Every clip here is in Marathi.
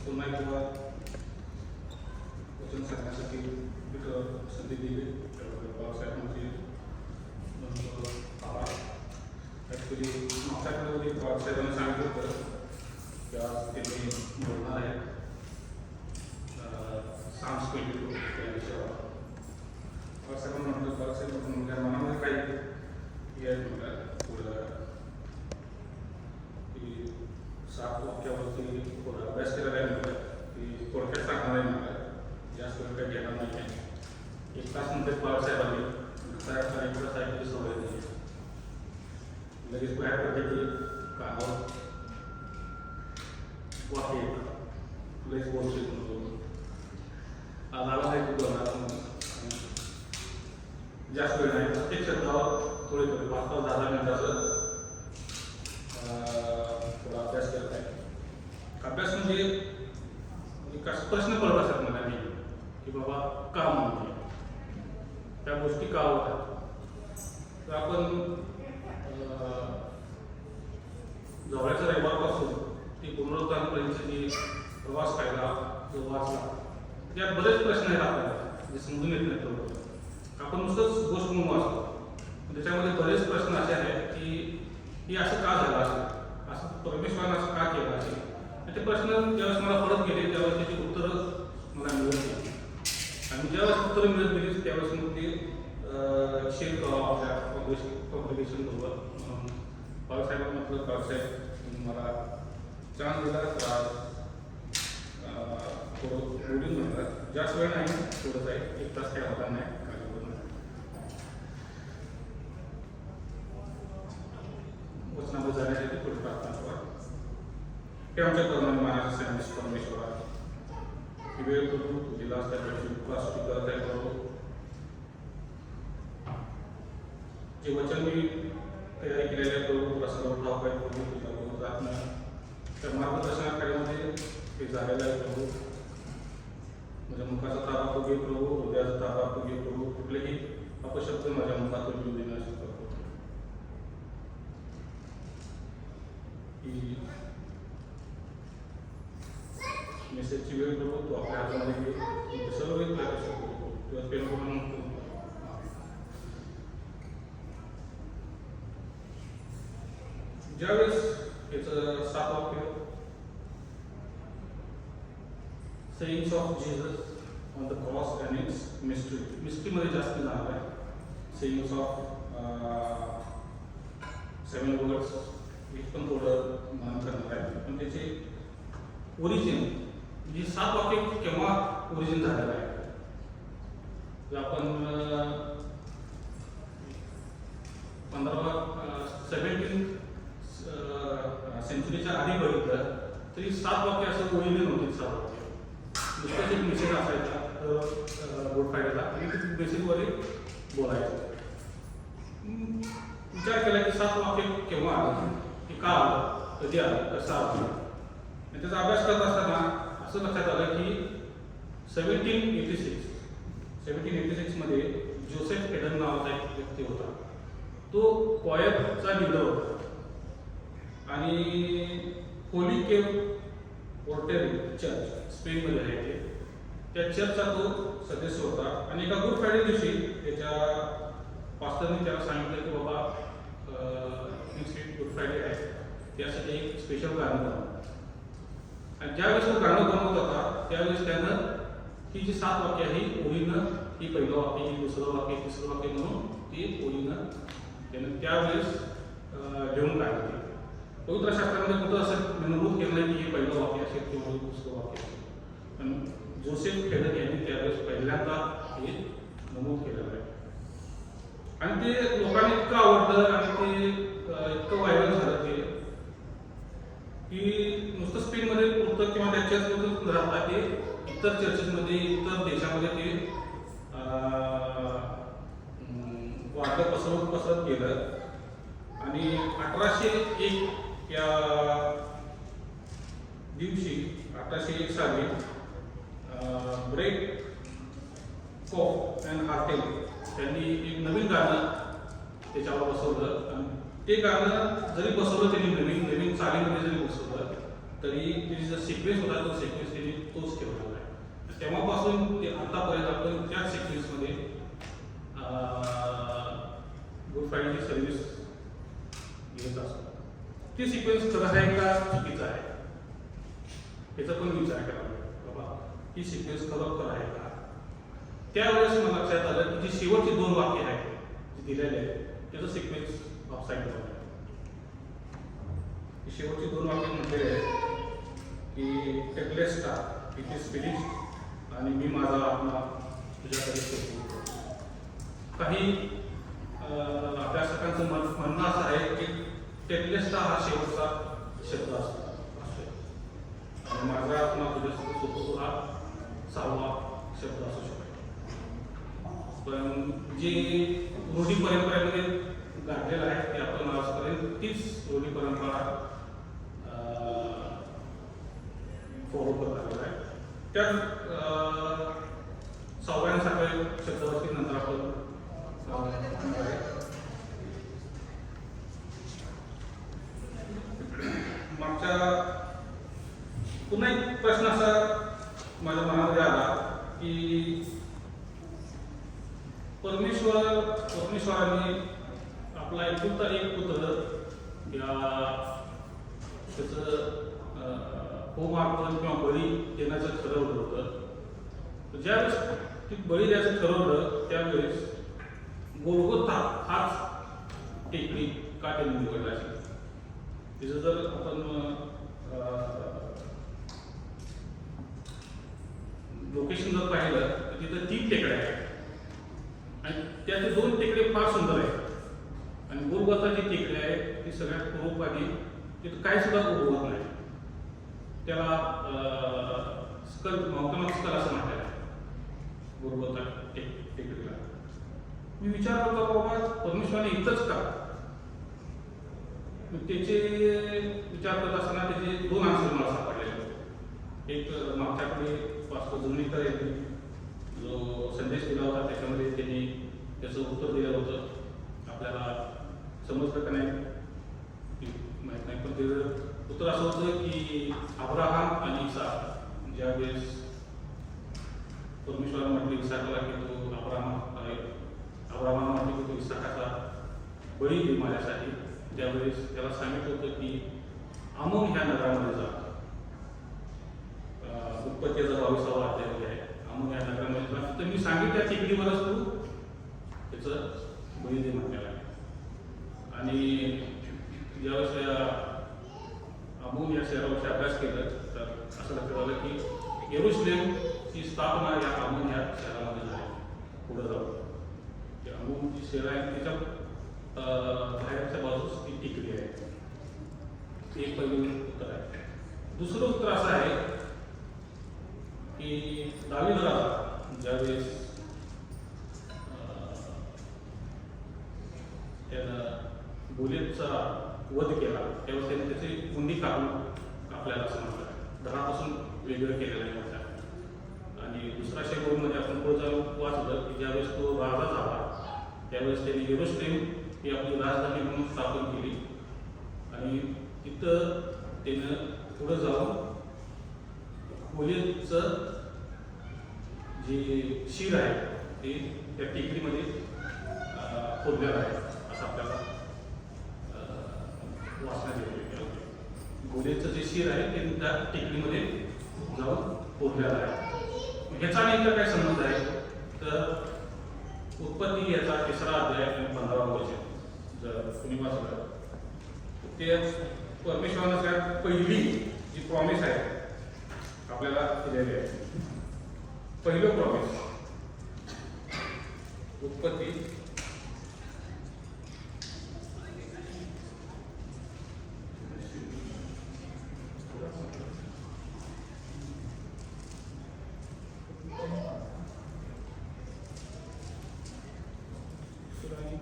पुन्हा एकदा वचन सांगण्यासाठी संधी दिली बाबासाहेबांची आभार. ॲक्च्युली मागच्या आठवड्यामध्ये बाबासाहेबांनी सांगितलं होतं की आज त्यांनी बोलणार आहे सांस्कृतिक या विषयावर. बाबासाहेबांनी म्हटलं बाबासाहेब म्हणजे मनामध्ये काही हे आहे म्हटलं पुढं की 7 वाक्यावरती थोडा अभ्यास केलेला आहे म्हटलं की थोडक्यात सांगणार आहे म्हटलं. जास्त वेळ काही घेणार नाही आहे. 1 तास नंतर बाबासाहेबांनी एक तास ऐकायची सवय नाही. लगेच बाहेर पडले की कानावर वाक्य येतात. लगेच बोलतो म्हणून आला नाही तू बोलणार जास्त वेळ नाही. प्रत्येक शब्दावर थोडे 5-10 मिनिटाचं थोडा अभ्यास करत आहे. अभ्यास म्हणजे प्रश्न पडत असतात मला मी की बाबा का म्हणजे त्या गोष्टी का होतात. तर आपण जवळच्या रविवारपासून ती पुनरुत्थानपर्यंतची जी प्रवास पाहिला जो वाचला त्यात बरेच प्रश्न आहेत आपल्याला जे समजून येत नाही तेवढं. आपण नुसतंच गोष्ट म्हणून वाचतो. त्याच्यामध्ये बरेच प्रश्न असे आहेत की हे असं का झालं असेल, असं परमेश्वरानं असं का केलं असेल. ते प्रश्न ज्यावेळेस मला पडत गेले त्यावेळेस त्याची उत्तरं मला मिळत गेली. आणि ज्यावेळेस उत्तरं मिळत गेली त्यावेळेस मग ते शेअर करावं आपल्या कॉम्प्लिकेशन बरोबर. बाबासाहेबांना म्हटलं बाबासाहेब मला चान्स दिला तर थोडं बोलून म्हणतात. जास्त वेळ नाही थोडंच आहे. 1 तास काही होता नाही. वचनामध्ये जाण्यासाठी थोडी प्रार्थना करा. हे आमच्या कर्माने मानाचा सैनिक परमेश्वरा ही वेळ करू तुझी लास्ट त्यावेळी उपवास करत आहे करू. जे वचन मी तयारी केलेल्या करू तुला सर्व ठाऊक आहे करू तुझ्या बरोबर प्रार्थना त्या मार्गदर्शनाखालीमध्ये हे झालेलं आहे प्रभू. माझ्या मुखाचा ताबा तो घे प्रभू, हृदयाचा ताबा तो घे प्रभू. कुठलेही अपशब्द माझ्या मुखातून येऊ देण्यास करतो. ही मेसेजची वेळ प्रभू तू आपल्या हातामध्ये घे. सर्व वेळ तुला शकतो किंवा पेन म्हणून ज्यावेळेस याचं 7 वाक्य sayings of Jesus on the cross and its mystery मध्ये जास्त जाणार आहे. sayings of 7 words हे पण थोडं मन करणार आहे. पण त्याचे ओरिजिन जी 7 वाक्य केव्हा ओरिजिन झालेलं आहे. जर आपण 17th सेंचुरीच्या आधी बघितलं तरी 7 वाक्य असं ओरिजिन नव्हती. 7 वाक्य नुसताच एक मेसेज असायचा गुड फ्रायडेला आणि ते मेसेजवर बोलायचं. विचार केला की 7 वाक्य केव्हा आलं, की का आलं, कधी आलं, कसं आलं. आणि त्याचा अभ्यास करत असताना असं लक्षात आलं की 1786 मध्ये जोसेफ एडन नावाचा एक व्यक्ती होता. तो कॉयरचा लीडर होता आणि होली केव पोर्टेरी चर्च स्पेनमध्ये आहे ते. त्या चर्चचा तो सदस्य होता. आणि एका गुड फ्रायडे दिवशी त्याच्या पास्टरने त्याला सांगितलं की बाबा गुड फ्रायडे आहे त्यासाठी एक स्पेशल गाणं बनव. आणि ज्यावेळेस तो गाणं बनवत होता त्यावेळेस त्यानं ही जी 7 वाक्य आहे ही ओळीनं, ही पहिलं वाक्य, ही दुसरं वाक्य, तिसरं वाक्य म्हणून ती ओळीनं त्यानं त्यावेळेस लिहून काढली. पवित्र शास्त्रामध्ये कुठं असं नमूद केलं नाही की हे पहिलं वाक्य असेल किंवा दुसरं वाक्य असेल. पण जोसेफ एडन यांनी त्यावेळेस पहिल्यांदा हे नमूद केलेलं आहे. आणि ते लोकांना इतकं आवडलं आणि ते इतकं व्हायरल झालं ते की नुसतं स्पेनमध्ये पुरतं किंवा त्या चर्चमधून राहता ते इतर चर्चेसमध्ये इतर देशामध्ये ते वाढलं पसरत गेलं. आणि 1801 या दिवशी 1801 साली ब्रेक कॉफ अँड हार्टेल त्यांनी एक नवीन गाणं त्याच्यावर बसवलं. आणि ते गाणं जरी बसवलं त्यांनी नवीन चालीमध्ये जरी बसवलं तरी त्याची जो सिक्वेन्स होता तो सिक्वेन्स त्यांनी तोच ठेवलेला आहे. तेव्हापासून ते आतापर्यंत आपण त्याच सिक्वेन्समध्ये गुड फ्रायडेची सर्व्हिस घेत असतो. ती सिक्वेन्स खरं आहे का चुकीचं आहे याचा पण विचार करावा. बाबा ही सिक्वेन्स खरोखर आहे का. त्यावेळेस मला लक्षात आलं की जी शेवटची 2 वाक्य आहेत जी दिलेले आहेत त्याचं सिक्वेन्स ऑफसाईड झालं. शेवटची 2 वाक्य म्हटलेले आहेत की टेकलेस्टा इट इज फिनिश्ड आणि मी माझा आत्मा तुझ्याकडे सोडतो. काही अभ्यासकांचं म्हणणं असं आहे की टेकलेस्टा हा शेवटचा शब्द असतो आणि माझा आत्मा तुझ्याकडे सोडतो हा 6वा शब्द असू शकतो. पण जे रूढी परंपरेमध्ये गाठलेलं आहे ते आपण आजपर्यंत तीच रूढी परंपरा फॉलो करत आलेला आहे. त्यात 6व्या आणि 7व्या शब्दावरती नंतर आपण मागच्या पुन्हा एक प्रश्न असा माझ्या मनामध्ये आला की परमेश्वराने आपला एकुलता एक पुत्र त्याचं होमार्पण किंवा बळी देण्याचं ठरवलं होतं. ज्यावेळेस ती बळी द्यायचं ठरवलं त्यावेळेस गोलगोथा हाच टेकडी का त्यांनी निवडला असेल. तिचं जर आपण लोकेशन जर पाहिलं तर तिथं 3 टेकड्या आहेत आणि त्याचे 2 टेकडे फार सुंदर आहेत आणि गोलगोथा जी टेकडी आहे ती सगळ्यात पूर्वपादी तिथं काही सुद्धा उगवत नाही. त्याला स्कल माउंटन ऑफ स्कल असं म्हटलेलं आहे गोलगोथा टेकडीला. मी विचार करतो बाबा परमेश्वराने इथंच का. त्याचे विचार करत असताना त्याचे 2 आन्सर मला सापडलेले. एक मागच्याकडे पास्टर जुनीकर यांनी जो संदेश दिला होता त्याच्यामध्ये त्यांनी त्याचं उत्तर दिलं होतं. आपल्याला समजलं का नाही माहीत नाही पण त्याचं उत्तर असं होतं की अब्राहम आणि इसाक ज्यावेळेस परमेश्वराने म्हटले इसाकाला की तो अब्राहमाला म्हटले की तो इसाकाचा बळी दे माझ्यासाठी. त्यावेळेस त्याला सांगितलं होतं की अमोन ह्या नगरामध्ये जा. उत्पत्तीचा 22वा अध्याय आहे. अमोन ह्या नगरामध्ये जा तर मी सांगितल्या टेकडीवरच तू त्याचं बळी दे म्हटलेला आहे. आणि ज्यावेळेस अमोन या शहरावरती अभ्यास केलं तर असं लक्षात आलं की येरुशलेमची स्थापना या अमोन या शहरामध्ये झाली. पुढे जाऊन ते अमोन जी शहर आहे त्याच्या बाहेरच्या बाजूस ती टेकडी आहे. ते एक पहिलं उत्तर आहे. दुसरं उत्तर असं आहे की दावीद राजा ज्यावेळेस त्यानं गोलियतचा वध केला त्यावेळेस त्याने त्याची गुंडी कापून आपल्याला असं म्हटलं धरापासून वेगळं केलेलं आहे मोठ्या. आणि दुसरा शेगोरमध्ये आपण पुढे जाऊन वाचलं की ज्यावेळेस तो राजा झाला त्यावेळेस त्याने येरुशलेम ही आपली राजधानी म्हणून स्थापन केली आणि तिथं त्यानं पुढे जाऊन गोलियतचं जे शिर आहे ते त्या टेकडीमध्ये खोदलेलं आहे असं आपल्याला वाचण्यात येते. गोलियतचं जे शिर आहे ते त्या टेकडीमध्ये जाऊन खोदलेलं आहे. ह्याचा आणि इतर काय संबंध आहे तर उत्पत्ती याचा 3रा अध्याय आणि 15वा वचन जर तुम्ही वाचलं ते परमेश्वरानं सगळ्यात पहिली जी प्रॉमिस आहे आपल्याला दिलेली आहे. पहिलं प्रॉमिस उत्पत्ती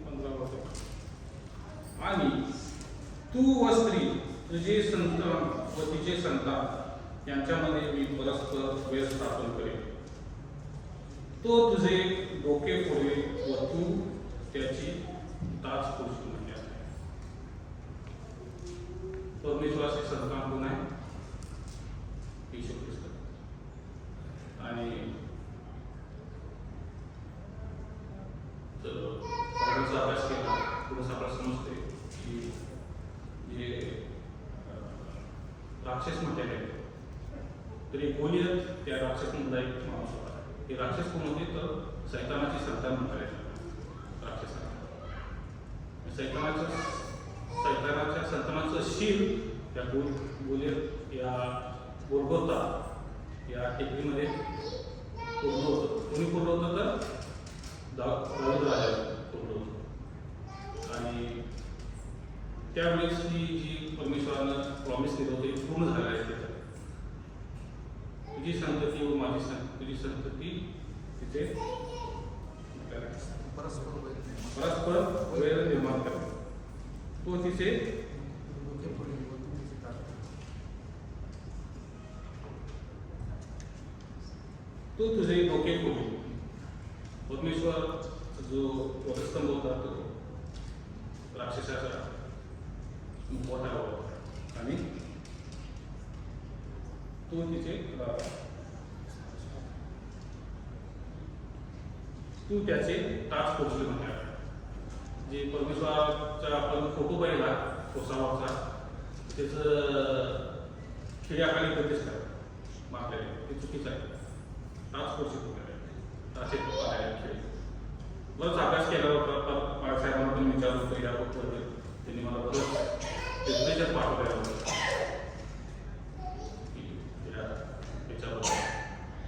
15 आणि तू व स्त्री तुझे संतान व तिचे संतान यांच्यामध्ये मी परस्पर वेळ स्थापन करेन. तो तुझे डोके फोडेल व तू त्याची टाच फोडशील म्हणजे परमेश्वराचे संतान कोण आहे राक्षस म्हटलेले आहेत. तर एक गोलियत त्या राक्षसमधला एक माणूस होता. हे राक्षस कोण होते तर सैतानाची संतान म्हणतात राक्षसाला. सैतानाच्या संतानाचं शिर त्या गोलियत या गोलगोथा या टेकडीमध्ये पूर्ण होतं. कोणी पूर्ण होतं तर दाऊद राजा पूर्ण होतं. आणि त्यावेळेस ही जी परमेश्वरानं प्रॉमिस केलं होतं ते पूर्ण झालं आहे. त्याच्यात तुझी संतती व माझी तुझी संतती तिथे परस्पर वैर निर्माण करेल. तो तिचे तो तुझे डोके फोडेल. परमेश्वर जो वधस्तंभ होता तो राक्षसाचा मोठा होता आणि तो तिचे तू त्याचे टाच पोचले म्हणतात. जे परमेश्वराचा आपण फोटो पाहिला कोसावाचा त्याचं खेळ्याखाली प्रदेश करा मारलेले ते चुकीचं आहे. टाच पोचले टाचे खेळ बरंच अभ्यास केला होता. बाळासाहेबांना पण विचारलं होतं या गोष्टीवर. त्यांनी मला बरंच लिटरेचर पाठवलेलं होतं त्याच्यावर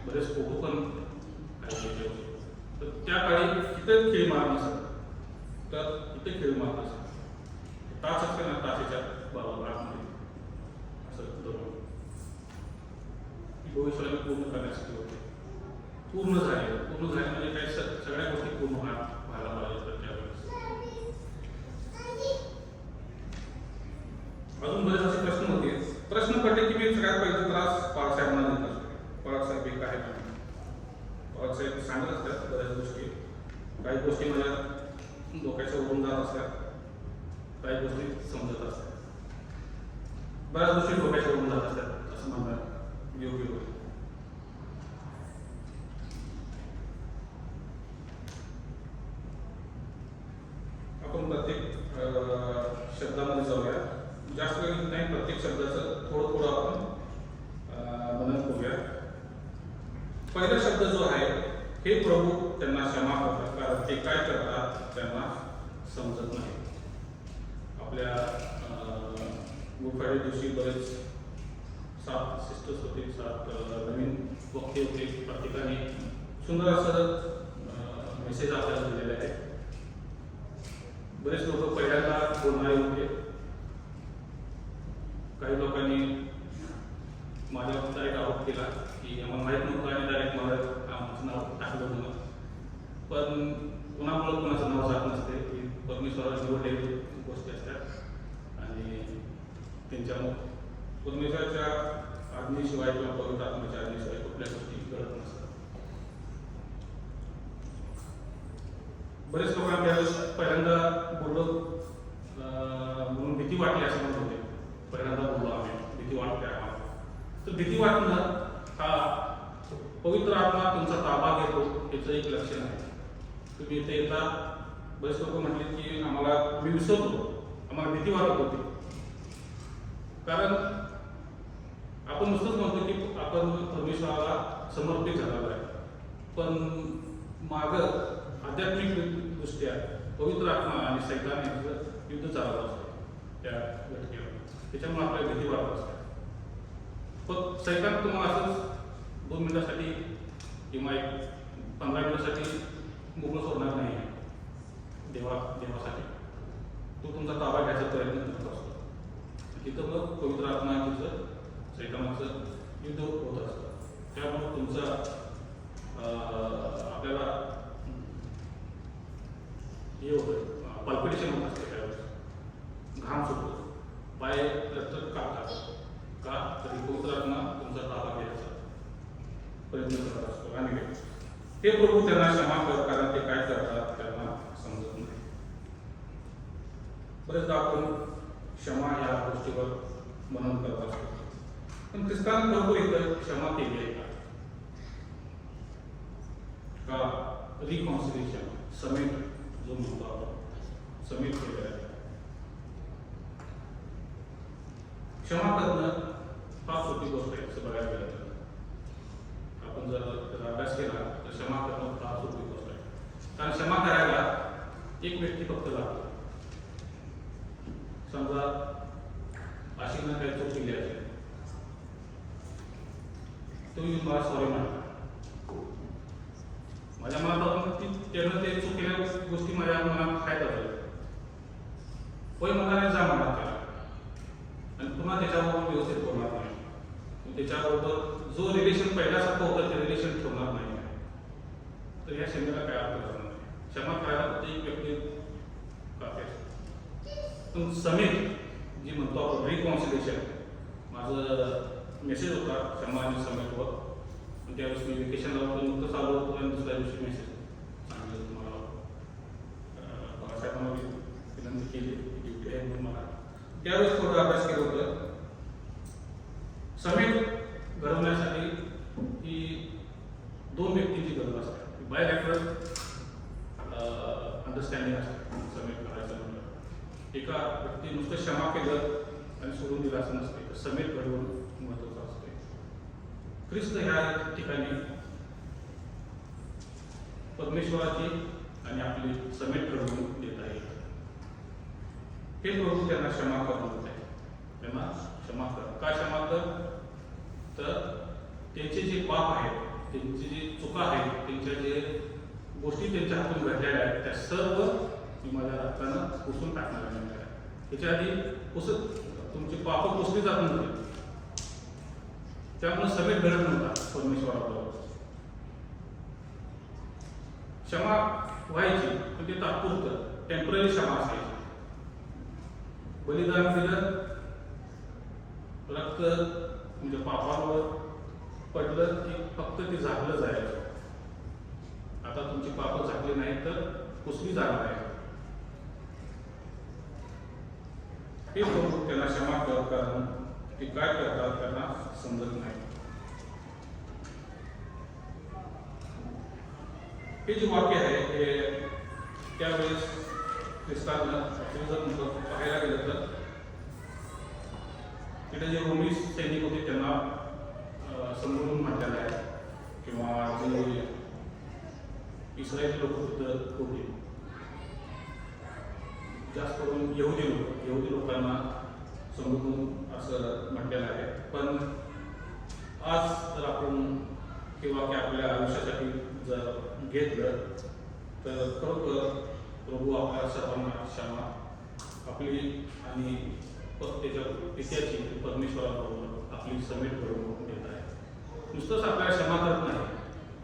बरेच फोटो पण काढलेले होते. तर त्या काळी इथं खेळ मार नसत तर इथे खेळ मार नसत टाच असते ना टाचेच्या भागमध्ये असं धरून भविष्याला पूर्ण करण्यासाठी होते. पूर्ण झाले म्हणजे काही सगळ्या गोष्टी पूर्ण व्हायला पाहिजे. त्यावेळेस अजून बरेच असे प्रश्न होते. प्रश्न पडले की मी सगळ्यात पहिला त्रास बाळासाहेबांना देत असतो. बाळासाहेब एक आहे बाळासाहेब सांगत असतात बऱ्याच गोष्टी. काही गोष्टी माझ्या डोक्याच्या वरून जात असतात, काही गोष्टी समजत असतात. बऱ्याच गोष्टी डोक्याच्या वरून जात असतात असं म्हणतात योग्य होते. आपण प्रत्येक शब्दामध्ये जाऊया. जास्त वेळ नाही, प्रत्येक शब्दाचं थोडं थोडं आपण मनन करूया. पहिला शब्द जो आहे हे प्रभू त्यांना क्षमा करतात कारण ते काय करतात त्यांना समजत नाही. आपल्या गुरुवारी दिवशी बरेच 7 सिस्टर्स होते, 7 नवीन वक्ते होते. प्रत्येकाने सुंदर असं मेसेज आपल्याला दिलेले आहे. बरेच लोक पहिल्यांदा बोलणारे होते. काही लोकांनी माझ्यावर डायरेक्ट आरोप केला की आम्हाला माहीत नव्हतं आणि डायरेक्ट मला आमचं नाव टाकलं म्हणून. पण कुणामुळं कुणाचं नाव जात नसते. की परमेश्वराला निवडलेली गोष्टी असतात आणि त्यांच्यामुळे परमेश्वराच्या आज्ञेशिवाय किंवा पवित्र आत्म्याच्या आज्ञेशिवाय कुठल्या गोष्टी घडत नसतात. बरेच लोकांना पहिल्यांदा बोललो म्हणून भीती वाटली असं म्हणत होते. पहिल्यांदा बोललो आम्ही भीती वाटते आम्हाला. तर भीती वाटणं हा पवित्र आत्मा तुमचा ताबा घेतो याचं एक लक्षण आहे. तुम्ही इथे येता बरेच लोक म्हटले की आम्हाला मी विसरतो, आम्हाला भीती वाटत होती. कारण आपण नुसतंच म्हणतो की आपण परमेश्वराला समर्पित झालेला आहे, पण मागं आध्यात्मिक दृष्ट्या पवित्र आत्मा आणि सैतान यांचं युद्ध चालत असतं त्या घटकेवर. त्याच्यामुळे आपल्याला भीती वाटत असते. पण सैतान तुम्हाला असंच 2 मिनिटासाठी किंवा 15 मिनिटासाठी मोकळं सोडणार नाही आहे. देवासाठी तो तुमचा ताबा घ्यायचा प्रयत्न करत असतो. तिथं मग पवित्र आत्मा तिचं सैतानाचं युद्ध होत असतं. त्यामुळे तुमचा आपल्याला हे होतं पल्पिटेशन होत असते. त्यावेळेस घाम सुटतो, पाय रक्त काढतात का तरी पवित्र आत्मा तुमचा ताबा घ्यायचा प्रयत्न करत असतो. आणि ते प्रभू त्यांना क्षमा कर कारण ते काय करतात त्यांना समजत नाही. बरेचदा आपण क्षमा या गोष्टीवर मनन करत असतो. पण ख्रिस्तान प्रभू इथं क्षमा केली आहे का रिकॉन्सिलेशन समेट जो म्हणतो आपण समेट केलेला आहे. क्षमा करणं फार सोपी गोष्ट आहे असं बघायला गेलं तर. आपण जर त्याचा अभ्यास केला तर क्षमा करणं फार सोपी गोष्ट आहे. कारण क्षमा करायला एक व्यक्ती फक्त लागतो. समजा आशिकनं काही चूक केली असेल, तुम्ही मला सॉरी म्हणा, माझ्या मनात त्यानं ते चूक केलेल्या गोष्टी माझ्या मनात खायला झाल्या, होय मला नाही जा म्हणा त्याला, आणि पुन्हा त्याच्याबरोबर व्यवस्थित बोलणार नाही, त्याच्याबरोबर जो रिलेशन पहिल्यासारखं होतं ते रिलेशन ठेवणार नाही. तर या क्षमेला काय अर्थ करणार नाही. क्षमा करायला फक्त एक व्यक्ती काफी असते. पण समेट जी म्हणतो आपण रिकॉन्सिलेशन, माझं मेसेज होता क्षमा आणि समेटवर, पण त्यावेळेस मी वेकेशनला होतो, नुकतंच आलो होतो आणि दुसऱ्या दिवशी मेसेज सांगितलं तुम्हाला बाळासाहेबांना विनंती केली ड्युटी आहे म्हणून मला. त्यावेळेस थोडं अभ्यास केलं होतं. समेट घडवण्यासाठी ही दोन व्यक्तींची गरज असते. बायलॅटरल अंडरस्टँडिंग असते समेट करायचं म्हणलं. एका व्यक्ती नुसतं क्षमा केलं आणि सोडून दिलं असं नसते, तर समेट घडवून महत्त्वाचं असते. ख्रिस्त ह्या ठिकाणी परमेश्वराची आणि आपली समेट घडवून देत आहे. हे प्रभू त्यांना क्षमा करून देत आहे. त्यांना क्षमा कर. का क्षमा कर? तर त्यांचे जे पाप आहेत, त्यांची जी चुका आहेत, त्यांच्या जे गोष्टी त्यांच्या हातून घडलेल्या आहेत, त्या सर्व मी माझ्या रक्तानं पुसून टाकणार आहे. त्याच्या आधी तुमची पाप पुसली जात नव्हती, त्यामुळे समेट घडत नव्हता परमेश्वराबरोबर. क्षमा व्हायची पण ते तात्पुरतं, टेम्पररी क्षमा असायची. बलिदान दिलं, रक्त म्हणजे पापावर पडलं की फक्त ते झाकलं जायचं. आता तुमची पाप झाकली नाही तर पुसली जाणार आहे. हे प्रभू त्यांना क्षमा कर, कारण ते काय करतात त्यांना समजत नाही. हे जे वाक्य आहे हे त्यावेळेस ख्रिस्तानं जर पाहायला गेलं तर तिथे जे रोमी सैनिक होते त्यांना समजून म्हटलेलं आहे, किंवा जे इस्रायली लोक होते, जास्त करून यहुदी लोकांना समजून असं म्हटलेलं आहे. पण आज जर आपण किंवा की आपल्या आयुष्यासाठी जर घेतलं तर खरोखर प्रभू आपल्या सर्वांना क्षमा आपली आणि त्याच्या पित्याची परमेश्वराबरोबर आपली समेट करून देत आहे. नुसतंच आपल्याला क्षमा करत नाही.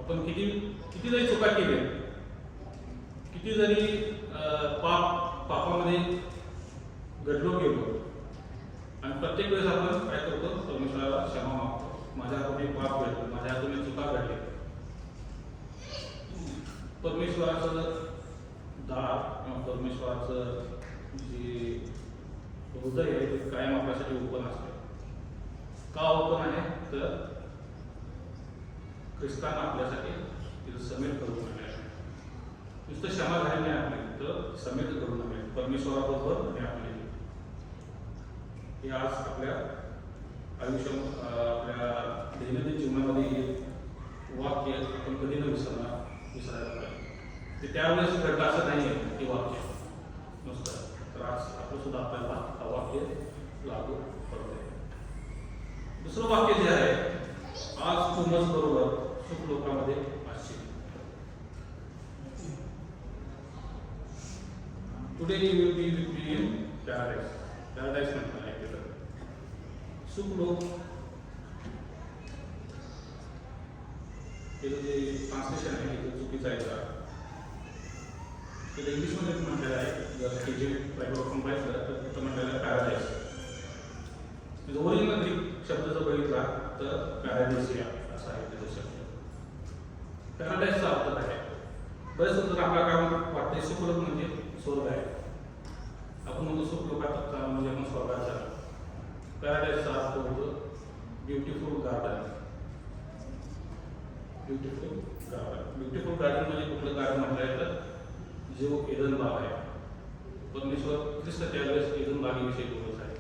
आपण किती जरी चुका केल्या, किती जरी पापामध्ये गडलो गेलो, आणि प्रत्येक वेळेस आपण काय करतो, परमेश्वराला क्षमा मागतो. माझ्या हातून एक पाप घडलं, माझ्या हातून एक चुका घडली. परमेश्वराचं दार किंवा परमेश्वराचं जे हृदय आहे ते कायम आपल्यासाठी ओपन असते. का ओपन आहे? तर ख्रिस्तानं आपल्यासाठी तिथं समेट करून आणले आहे. नुसतं क्षमा झाली नाही आपली, तर समेट करून आणले परमेश्वराबरोबर आणि आपले. हे आज आपल्या आयुष्यात आपल्या दैनंदिन जीवनामध्ये हे वाक्य आपण कधी न विसरायला पाहिजे. ते त्यावेळेस घडलं असं नाही आहे ते वाक्य नुसतं. तर आज आपलं सुद्धा आपल्याला हा वाक्य लागू पडत आहे. दुसरं वाक्य जे आहे, आज तुम्हाला बरोबर सुख लोकांमध्ये असशील. Today you will be with me in paradise. Paradise म्हणतात ऐकलं सुख लोक. हे जे ट्रान्सलेशन आहे ते चुकीचं आहे का? ते इंग्लिशमध्ये म्हटलेलं आहे. जर हे जे बायबल कंपाईल केलं तर तिथं म्हटलेलं आहे पॅराडाइज. म्हणजे ओरिजिनल ग्रीक शब्द जर बघितला तर पॅराडाइसिया असा आहे त्याचा शब्द. पॅराडाइजचा अर्थ आहे. बरेच जर आपल्याला काय वाटतं, सुखलोक म्हणजे स्वर्ग आहे. आपण म्हणतो सुखलोकात म्हणजे आपण स्वर्गात झालो. पॅराडाइजचा अर्थ होतो beautiful garden. Beautiful garden. Beautiful garden म्हणजे कुठलं गार्डन म्हटलं तर जो एदन बाग आहे. परमेश्वर ख्रिस्त त्यावेळेस एदन बागेविषयी बोलत आहे.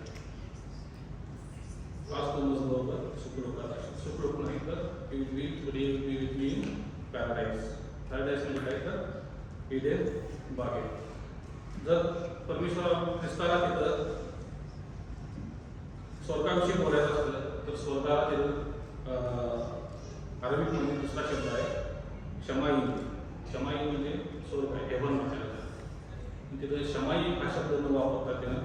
आज तो बरोबर सुखरूप नाही तर you will be with me in paradise. Paradise म्हणजे काय तर इडेन बागेत. जर परमेश्वर ख्रिस्ताला तिथं स्वर्गाविषयी बोलायचं असलं तर स्वर्गाला तिथं अरबीमध्ये दुसरा शब्द आहे शमाई. शमाई म्हणजे स्वर्ग आहे, हेवन म्हटलं जातं. तिथं शमाई हा शब्द न वापरता त्यानं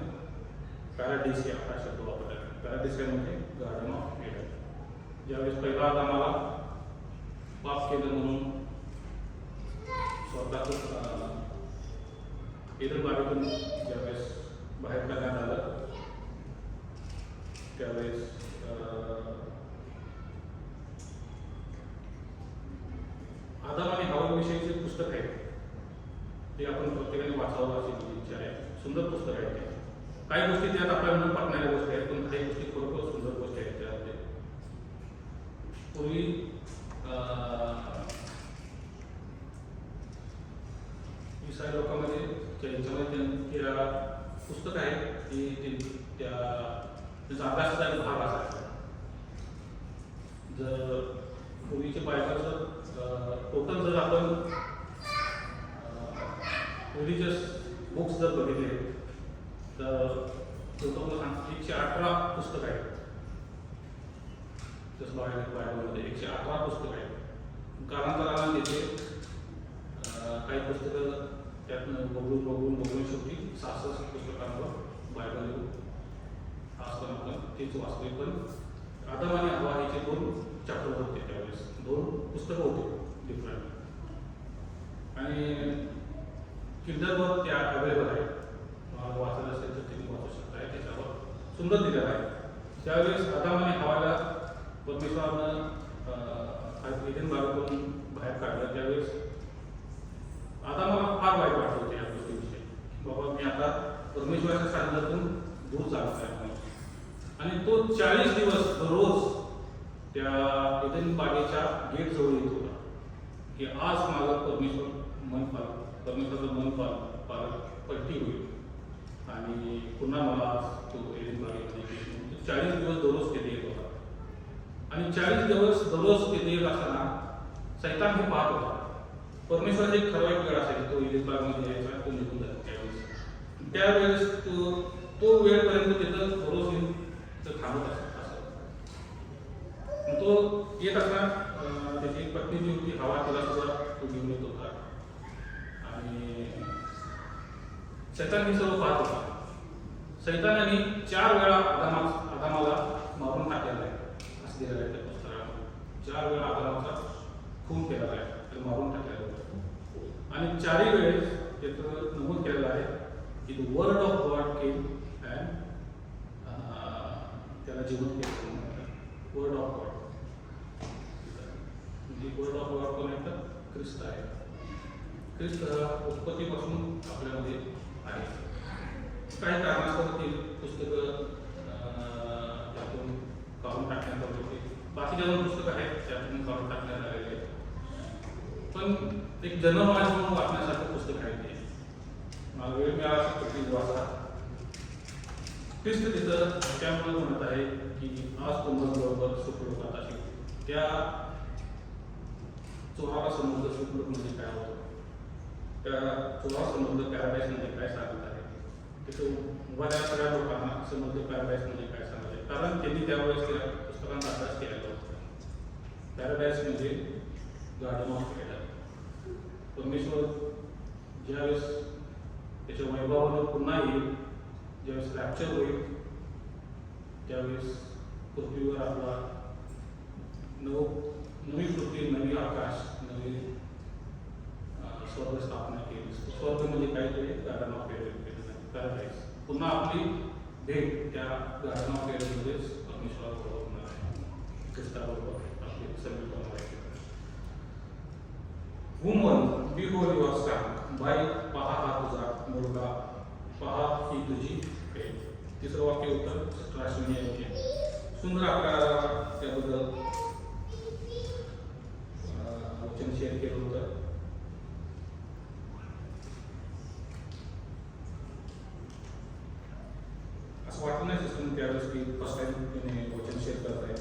पॅराडिसिया हा शब्द वापरला. पॅराडिसिया म्हणजे गार्डन ऑफ एडन. ज्यावेळेस पहिला आम्हाला पाप केलं म्हणून स्वतःच एडन बागेतून ज्यावेळेस बाहेर काढण्यात आलं त्यावेळेस आदम आणि हवाविषयीचे पुस्तक आहे ते आपण प्रत्येकाने वाचावं अशी माझी इच्छा आहे. सुंदर पुस्तक आहे ते. काही गोष्टी त्यात आपल्याला न पटणाऱ्या गोष्टी आहेत पण काही गोष्टी खरोखर सुंदर गोष्टी आहेत त्यामध्ये. पूर्वी इसाई लोकांमध्ये त्याच्यामध्ये पुस्तक आहे की त्याचा अभ्यासाचा एक भाग असायचा. जर पूर्वीच्या बायकाचं टोटल जर आपण रिलिजियस बुक्स जर बघितले तर टोटल 118 पुस्तक आहेत. जसं बायबलमध्ये 118 पुस्तक आहेत. कालांतराने तिथे काही पुस्तकं त्यातनं बघून शेवटी 66 पुस्तकांवर बायबल येऊन असताना आपण तेच वाचले. पण आदम आणि हवा ह्याचे 2 चॅप्टर होते त्यावेळेस, 2 पुस्तकं होते डिफरंट. आणि किंडलवर त्या अवेलेबल आहे. वाचायला असेल तर तुम्ही वाचू शकता. त्याच्यावर सुंदर दिलेलं आहे. त्यावेळेस आदम आणि हवाला परमेश्वरानं एडन बागेतून बाहेर काढलं त्यावेळेस आदामाला फार वाईट वाटत होते या गोष्टीविषयी. बाबा मी आता परमेश्वराच्या सानिध्यातून दूर चालत आहे. आणि तो 40 दिवस दररोज त्या एडन बागेच्या गेट जवळ येत होता की आज माझं परमेश्वराचं मन पलटी होईल आणि पुन्हा मला तो एडन बागेमध्ये 40 दिवस दररोज तिथे येत होता. आणि 40 दिवस दररोज तिथे येत असताना सैतान हे पाहत होता. परमेश्वराची एक ठराविक वेळ असायची तो एडन बागेमध्ये यायचा, तो निघून जायचा. त्यावेळेस तो वेळपर्यंत तिथं दररोज येऊन थांबत असत. तो येत असताना त्याची पत्नी जी होती हवा तिला सुद्धा तो घेऊन येत होता. आणि सैतान हे सर्व पाहत होता. सैतानाने 4 वेळा आदामाला मारून टाकलेला आहे असं दिलेलं आहे त्या पुस्तकामध्ये. 4 वेळा आदामाचा खून केलेला आहे, त्याला मारून टाकलेला आहे. आणि 4ही वेळेस त्याचं नमूद केलेलं आहे की the word of God came and त्याला जिवंत केलं. वर्ड ऑफ गॉड म्हणजे वर्ड ऑफ गॉड कोण आहे तर ख्रिस्त आहे. ख्रिस्त हा उत्पत्तीपासून आपल्यामध्ये आहे. काही कारणास्तव ती पुस्तकं त्यातून काढून टाकण्यात आली होती. बाकीच्या 2 पुस्तकं आहेत त्यातून काढून टाकण्यात आलेले आहेत. पण एक जनमानस म्हणून वाचण्यासारखं पुस्तक आहे ते. मला वेळ मिळाला असेल वाचा. ख्रिस्त तिथं त्यामुळे म्हणत आहे की आज तुम्हाला सुखरूप अशी त्या चोराला समजलं सुखरूप म्हणजे काय होतं. त्या चोराला समजलं पॅराडाईज म्हणजे काय सांगत आहे. तिथं बऱ्याच सगळ्या लोकांना समजलं पॅराडाईज म्हणजे काय सांगत आहे. कारण त्यांनी त्यावेळेस त्या पुस्तकांचा अभ्यास केलेला होता. पॅराडाईज म्हणजे गार्डन ऑफ एडन. परमेश्वर ज्यावेळेस त्याच्या वैभवावर पुन्हा येईल, ज्यावेळेस रॅप्चर होईल त्यावेळेस पृथ्वीवर आपला नवी पृथ्वी, नवी आकाश, नवी स्वर्ग स्थापना केली. स्वर्ग म्हणजे काहीतरी गार्डन ऑफ एडन पॅराडाईज. पुन्हा आपली भेट त्या गार्डन ऑफ एडनमध्येच परमेश्वराबरोबर होणार आहे. ख्रिस्ताबरोबर आपली संगीत होणार आहे. वुमन बिहोल्ड युअर सन, बाई पहा हा तुझा मुलगा, पहा ही तुझी भेट. तिसरं वाक्य होतं 17 सुंदर आपल्याला त्याबद्दल वचन शेअर केलं होतं. असं वाटलं नाही सिस्टम त्यावेळेस की फर्स्ट टाइम त्याने वचन शेअर करत आहे.